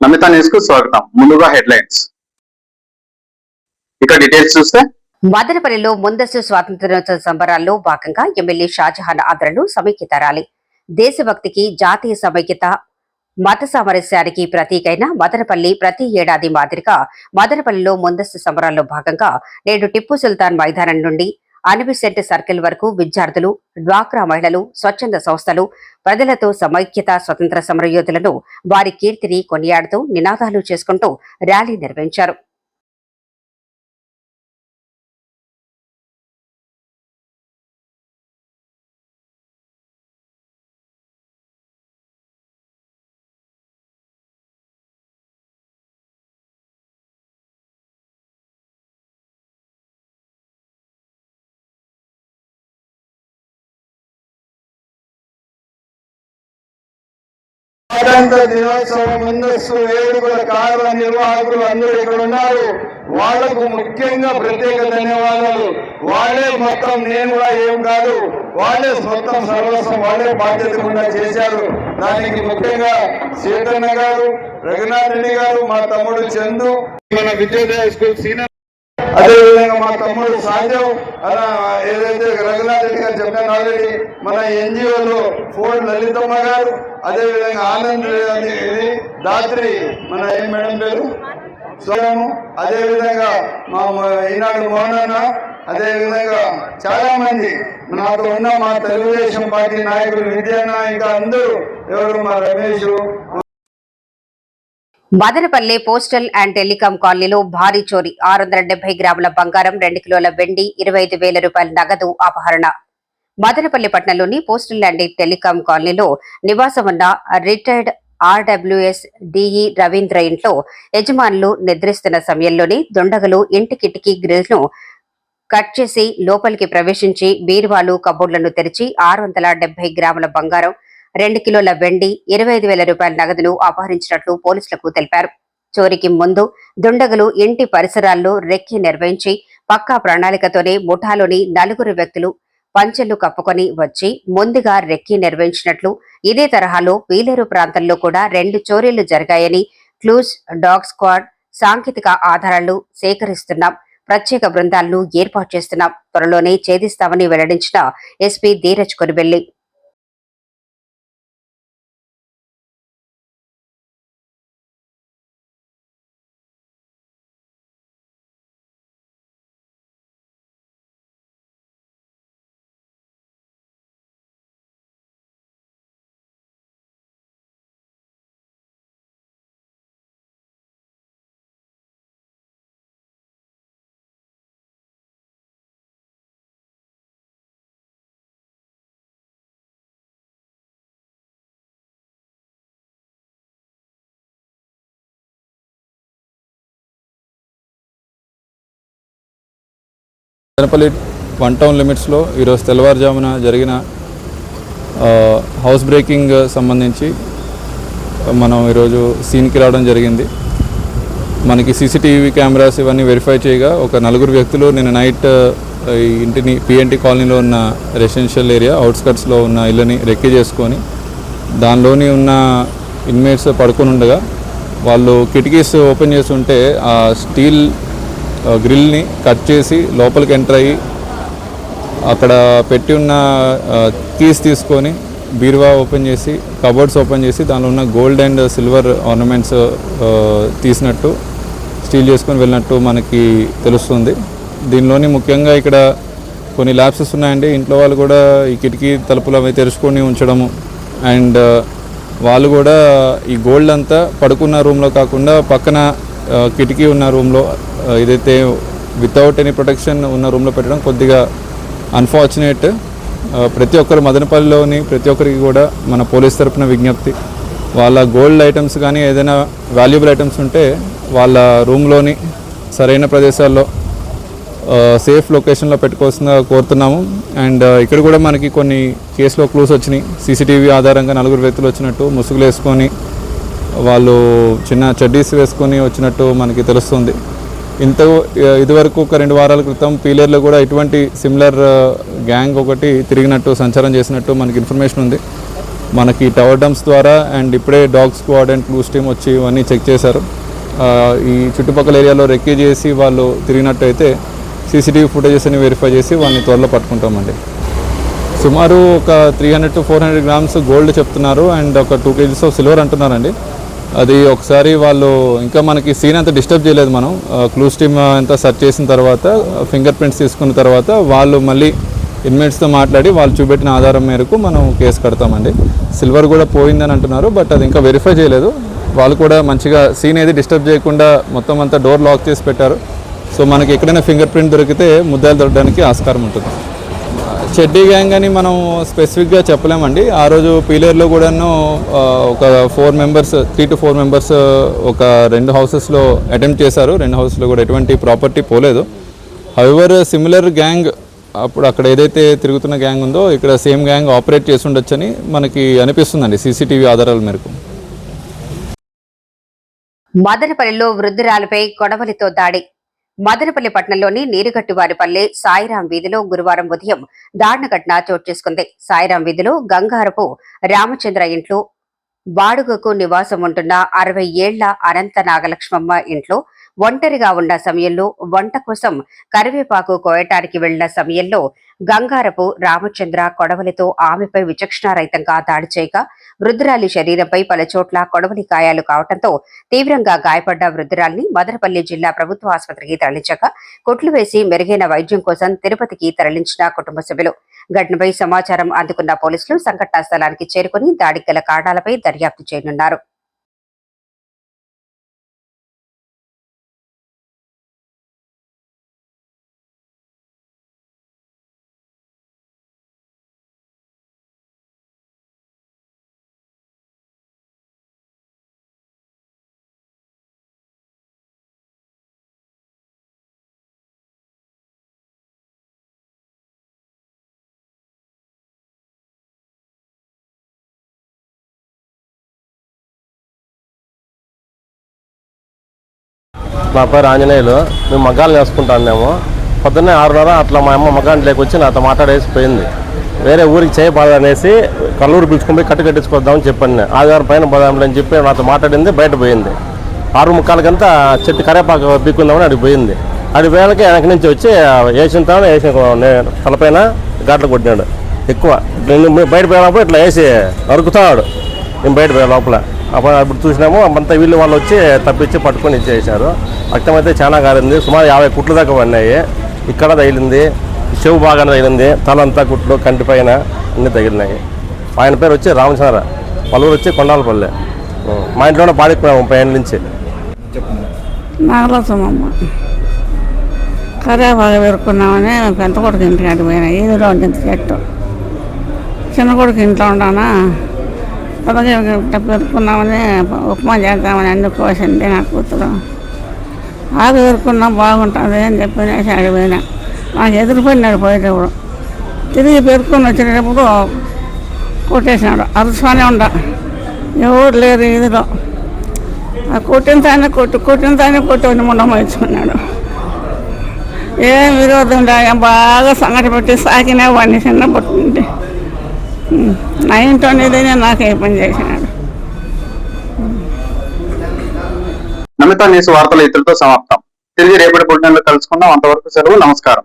Namitha news కు స్వాగతం. ముందుగా హెడ్లైన్స్. ఇక డీటెయిల్స్ చూస్తే మదనపల్లిలో ముందస్తు స్వాతంత్ర్యోత్సవ సంబరాల్లో భాగంగా ఎమ్మెల్యే షాజహాన్ ఆధ్వర్యంలో సమైక్యత ర్యాలీ. దేశభక్తికి, జాతీయ సమైక్యత, మత సామరస్యానికి ప్రతీకైన మదనపల్లి ప్రతి ఏడాది మాదిరిగా మదనపల్లిలో ముందస్తు సంబరాల్లో భాగంగా నేడు టిప్పు సుల్తాన్ మైదానం నుండి అనిబిసెంట్ సర్కిల్ వరకు విద్యార్థులు, డ్వాక్రా మహిళలు, స్వచ్ఛంద సంస్థలు ప్రజలతో సమైక్యత, స్వతంత్ర సమరయోధులను, వారి కీర్తిని కొనియాడుతూ నినాదాలు చేసుకుంటూ ర్యాలీ నిర్వహించారు. స్వాతంత్ర దినోత్సవం ముందస్తు వేడుకల కార్యనిర్వాహకులు అందరూ ఇక్కడ ఉన్నారు. వాళ్లకు ముఖ్యంగా ప్రత్యేక ధన్యవాదాలు. వాళ్ళే మొత్తం, నేను కూడా ఏం కాదు, వాళ్ళే మొత్తం సర్వస్వం వాళ్ళే బాధ్యత కూడా చేశారు. దానికి ముఖ్యంగా సీతన్న గారు, రఘునాథ్ రెడ్డి గారు, మా తమ్ముడు చందు, మన విద్యోదయ స్కూల్ సీనియర్, అదేవిధంగా మా తమ్ముడు సాధ్యం, అలా ఏదైతే రఘునాథ్ రెడ్డి గారు చెప్పాను ఆల్రెడీ, మన ఎన్జిఓలో ఫోర్డ్ లలితమ్మ గారు, అదేవిధంగా ఆనంద్ దాత్రి, మన ఏం మేడం పేరు స్వయము, అదేవిధంగా మా ఈనాడు మోహనన్న, అదేవిధంగా చాలా మంది నాతో ఉన్న మా తెలుగుదేశం పార్టీ నాయకులు విద్యాన్న, ఇంకా అందరూ ఎవరు, మా Ramesh. Madanapalle postal and telecom కాలనీలో భారీ చోరీ. 670 గ్రాముల బంగారం, 2 కిలోల వెండి, 25,000 రూపాయల నగదు అపహరణ. మదనపల్లి పట్టణంలోని పోస్టల్ అండ్ టెలికాం కాలనీలో నివాసం ఉన్న రిటైర్డ్ ఆర్డబ్ల్యూఎస్ డిఈ రవీంద్ర ఇంట్లో యజమానులు నిద్రిస్తున్న సమయంలోనే దుండగులు ఇంటి కిటికీ గ్రిల్ను కట్ చేసి లోపలికి ప్రవేశించి బీరువాలు, కబోర్డులను తెరిచి 670 గ్రాముల బంగారం, 2 కిలోల వెండి, 25,000 రూపాయల నగదును అపహరించినట్లు పోలీసులకు తెలిపారు. చోరీకి ముందు దుండగులు ఇంటి పరిసరాల్లో రెక్కి నిర్వహించి పక్కా ప్రణాళికతోనే ముఠాలోని 4 వ్యక్తులు పంచెలు కప్పుకొని వచ్చి ముందుగా రెక్కి నిర్వహించినట్లు, ఇదే తరహాలో పీలేరు ప్రాంతంలో కూడా 2 చోరీలు జరిగాయని, క్లూజ్, డాగ్ స్క్వాడ్ సాంకేతిక ఆధారాలు సేకరిస్తున్నాం, ప్రత్యేక బృందాలను ఏర్పాటు చేస్తున్నాం, త్వరలోనే ఛేదిస్తామని వెల్లడించిన ఎస్పీ ధీరజ్ కొనిబెల్లి. మదనపల్లి 1 టౌన్ లిమిట్స్లో ఈరోజు తెల్లవారుజామున జరిగిన హౌస్ బ్రేకింగ్ సంబంధించి మనం ఈరోజు సీన్కి రావడం జరిగింది. మనకి సీసీటీవీ కెమెరాస్ ఇవన్నీ వెరిఫై చేయగా ఒక 4 వ్యక్తులు నిన్న నైట్ ఈ ఇంటిని పిఎన్టీ కాలనీలో ఉన్న రెసిడెన్షియల్ ఏరియా అవుట్స్కట్స్లో ఉన్న ఇళ్ళని రెక్కీ చేసుకొని దానిలోని ఉన్న ఇన్మేట్స్ పడుకొని ఉండగా వాళ్ళు కిటికీస్ ఓపెన్ చేసి ఉంటే ఆ స్టీల్ గ్రిల్ని కట్ చేసి లోపలికి ఎంటర్ అయ్యి అక్కడ పెట్టి ఉన్న కీస్ తీసుకొని బీరువా ఓపెన్ చేసి, కబోర్డ్స్ ఓపెన్ చేసి దానిలో ఉన్న గోల్డ్ అండ్ సిల్వర్ ఆర్నమెంట్స్ తీసినట్టు, స్టీల్ చేసుకొని వెళ్ళినట్టు మనకి తెలుస్తుంది. దీనిలోని ముఖ్యంగా ఇక్కడ కొన్ని ల్యాప్సెస్ ఉన్నాయండి. ఇంట్లో వాళ్ళు కూడా ఈ కిటికీ తలుపులు అవి తెరుచుకొని ఉంచడము, అండ్ వాళ్ళు కూడా ఈ గోల్డ్ అంతా పడుకున్న రూమ్లో కాకుండా పక్కన కిటికీ ఉన్న రూమ్లో, ఏదైతే వితౌట్ ఎనీ ప్రొటెక్షన్ ఉన్న రూమ్లో పెట్టడం కొద్దిగా అన్ఫార్చునేట్. ప్రతి ఒక్కరు మదనపల్లిలోని ప్రతి ఒక్కరికి కూడా మన పోలీస్ తరఫున విజ్ఞప్తి, వాళ్ళ గోల్డ్ ఐటమ్స్ కానీ ఏదైనా వాల్యుబుల్ ఐటమ్స్ ఉంటే వాళ్ళ రూమ్లోని సరైన ప్రదేశాల్లో సేఫ్ లొకేషన్లో పెట్టుకోవాల్సిందిగా కోరుతున్నాము. అండ్ ఇక్కడ కూడా మనకి కొన్ని కేసులో క్లూస్ వచ్చినాయి. సీసీటీవీ ఆధారంగా 4 వ్యక్తులు వచ్చినట్టు, ముసుగులు వేసుకొని వాళ్ళు చిన్న చెడ్డీస్ వేసుకొని వచ్చినట్టు మనకి తెలుస్తుంది. ఇదివరకు ఒక 2 వారాల క్రితం పీలేరులో కూడా ఇటువంటి సిమిలర్ గ్యాంగ్ ఒకటి తిరిగినట్టు, సంచారం చేసినట్టు మనకి ఇన్ఫర్మేషన్ ఉంది. మనకి టవర్ డంప్స్ ద్వారా అండ్ ఇప్పుడే dog squad and clues team వచ్చి ఇవన్నీ చెక్ చేశారు. ఈ చుట్టుపక్కల ఏరియాలో రెక్కీ చేసి వాళ్ళు తిరిగినట్టయితే సీసీటీవీ ఫుటేజెస్ అని వెరిఫై చేసి వాళ్ళని త్వరలో పట్టుకుంటామండి. సుమారు ఒక 300 to 400 grams గోల్డ్ చెప్తున్నారు అండ్ ఒక 2 kgs ఆఫ్ సిల్వర్ అంటున్నారండి. అది ఒకసారి వాళ్ళు ఇంకా మనకి సీన్ అంతా డిస్టర్బ్ చేయలేదు. మనం క్లూస్ టీమ్ అంతా సెర్చ్ చేసిన తర్వాత ఫింగర్ ప్రింట్స్ తీసుకున్న తర్వాత వాళ్ళు మళ్ళీ ఇన్మేట్స్తో మాట్లాడి వాళ్ళు చూపెట్టిన ఆధారం మేరకు మనం కేసు కడతామండి. సిల్వర్ కూడా పోయిందని అంటున్నారు, బట్ అది ఇంకా వెరిఫై చేయలేదు. వాళ్ళు కూడా మంచిగా సీన్ ఏది డిస్టర్బ్ చేయకుండా మొత్తం అంతా డోర్ లాక్ చేసి పెట్టారు. సో మనకి ఎక్కడైనా ఫింగర్ ప్రింట్ దొరికితే ముద్దాయిలు దొరకడానికి ఆస్కారం ఉంటుంది. చెడ్డీ గ్యాంగ్ అని మనం స్పెసిఫిక్గా చెప్పలేమండి. ఆ రోజు పీలేరులో కూడాను ఒక 3 to 4 members ఒక 2 houses-లో అటెంప్ట్ చేశారు. 2 houses-లో కూడా ఎటువంటి ప్రాపర్టీ పోలేదు. హౌఎవర్ సిమిలర్ గ్యాంగ్ అప్పుడు అక్కడ ఏదైతే తిరుగుతున్న గ్యాంగ్ ఉందో ఇక్కడ సేమ్ గ్యాంగ్ ఆపరేట్ చేసి ఉండొచ్చని మనకి అనిపిస్తుందండి సీసీటీవీ ఆధారాల మేరకు. మదనపల్లిలో వృద్ధురాలపై కొడవలితో దాడి. మదనపల్లి పట్టణంలోని నీరుగట్టువారిపల్లె సాయిరాం వీధిలో గురువారం ఉదయం దారుణ ఘటన చోటు చేసుకుంది. సాయిరాం వీధిలో గంగారపు రామచంద్ర ఇంట్లో బాడుగకు నివాసం ఉంటున్న 60 ఏళ్ల అనంత నాగలక్ష్మమ్మ ఇంట్లో ఒంటరిగా ఉన్న సమయంలో వంట కోసం కరివేపాకు కోయటానికి వెళ్లిన సమయంలో గంగారపు రామచంద్ర కొడవలితో ఆమెపై విచక్షణారహితంగా దాడి చేయగా వృద్ధురాలి శరీరంపై పలుచోట్ల కొడవలి గాయాలు కావడంతో తీవ్రంగా గాయపడ్డ వృద్ధురాలిని మదనపల్లి జిల్లా ప్రభుత్వ ఆసుపత్రికి తరలించగా కొట్లు వేసి మెరుగైన వైద్యం కోసం తిరుపతికి తరలించిన కుటుంబ సభ్యులు. ఘటనపై సమాచారం అందుకున్న పోలీసులు సంఘటనా స్థలానికి చేరుకుని దాడికి గల కారణాలపై దర్యాప్తు చేయనున్నారు. నా పేరు ఆంజనేయులు. మేము మగ్గాలు నేర్చుకుంటాం. మేము పొద్దున్నే 6:30 అట్లా మా అమ్మ మగ్గాంట్లోకి వచ్చి నాతో మాట్లాడేసి పోయింది. వేరే ఊరికి చేయబాదనేసి కల్లూరు పిలుచుకుని పోయి కట్టించుకొద్దామని చెప్పాను. ఆదివారం పైన పోదాంలే అని చెప్పి నాతో మాట్లాడింది. బయట పోయింది. 6:45 చెట్టు కరేపాకు పీక్కుందామని అడిగి పోయింది. అడిగి వేళకి వెనక నుంచి వచ్చి వేసిన తలపైన ఘాట్లు కొట్టినాడు. ఎక్కువ నేను బయట పోయినప్పుడు ఇట్లా వేసి నరుకుతాడు. నేను బయట పోయే లోపల అప్పుడు చూసినాము. అంతా వీళ్ళు వాళ్ళు వచ్చి తప్పించి పట్టుకొని ఇచ్చేసారు. రక్తం అయితే చాలా కారింది. సుమారు 50 కుట్లు దాకా పడినాయి. ఇక్కడ తగిలింది, చెవు బాగా తగిలింది, తలంతా కుట్లు, కంటి పైన అన్నీ తగిలినాయి. ఆయన పేరు వచ్చి రామచంద్ర, పలువురు వచ్చి కొండాలపల్లె. మా ఇంట్లోనే బాడిపోయాము 30 ఏళ్ళ నుంచి. నాగలక్ష్మమ్మ కరేపాకు పెరుక్కున్నామని పెద్ద కొడుకు ఇంటికి అడిపోయినా. ఈదిలో ఉంటుంది చెట్టు. చిన్న కొడుకు ఇంట్లో ఉన్నానా, అలాగే పెరుక్కున్నామని ఉప్మా చేద్దామని అన్ని కోసింది నా కూతురు. ఆకు పెరుక్కున్నా బాగుంటుంది అని చెప్పినేసి అడిపోయినా. నాకు ఎదురుపోయినాడు పోయేటప్పుడు. తిరిగి పెరుక్కుని వచ్చేటప్పుడు కొట్టేసినాడు. అరుసునే ఉండ, ఎవరు లేరు ఇదిలో. కొట్టిన తానే కొట్టి ముండం వేసుకున్నాడు. ఏం విరోధం బాగా సంగటి పెట్టి సాకినా వాడిని చిన్న పట్టుకుంటే నా ఇంట్లోనే నాకు ఏ పని చేసినాడు. నమిత న్యూస్ వార్తలు ఇతరులతో సమాప్తం. తిరిగి రేపటి బులెటిన్లో కలుసుకుందాం. అంతవరకు సెలవు. నమస్కారం.